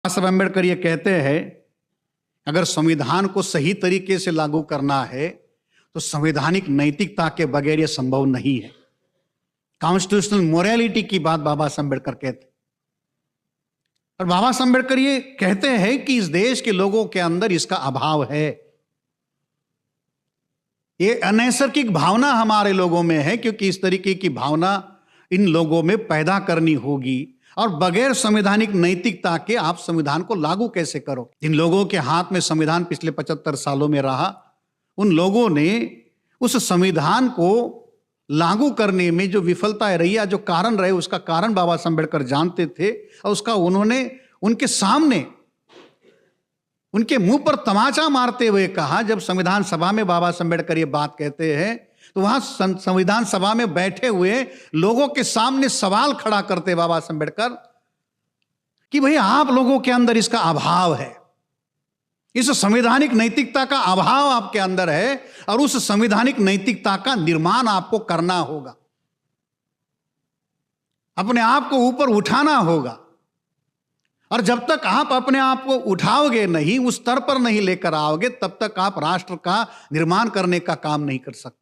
साहब अम्बेडकर ये कहते हैं, अगर संविधान को सही तरीके से लागू करना है तो संवैधानिक नैतिकता के बगैर यह संभव नहीं है। कॉन्स्टिट्यूशनल मोरालिटी की बात बाबा साहब अम्बेडकर कहते हैं। और बाबा साहब अम्बेडकर ये कहते हैं कि इस देश के लोगों के अंदर इसका अभाव है। ये अनैसर्गिक भावना हमारे लोगों में है, क्योंकि इस तरीके की भावना इन लोगों में पैदा करनी होगी। और बगैर संवैधानिक नैतिकता के आप संविधान को लागू कैसे करो? जिन लोगों के हाथ में संविधान पिछले 75 सालों में रहा, उन लोगों ने उस संविधान को लागू करने में जो विफलता रही या जो कारण रहे, उसका कारण बाबा साहब अम्बेडकर जानते थे। और उसका उन्होंने उनके सामने उनके मुंह पर तमाचा मारते हुए कहा। जब संविधान सभा में बाबा साहब अम्बेडकर ये बात कहते हैं तो वहां संविधान सभा में बैठे हुए लोगों के सामने सवाल खड़ा करते बाबा साहब अम्बेडकर कि भाई आप लोगों के अंदर इसका अभाव है, इस संवैधानिक नैतिकता का अभाव आपके अंदर है और उस संवैधानिक नैतिकता का निर्माण आपको करना होगा, अपने आप को ऊपर उठाना होगा। और जब तक आप अपने आप को उठाओगे नहीं, उस स्तर पर नहीं लेकर आओगे, तब तक आप राष्ट्र का निर्माण करने का काम नहीं कर सकते।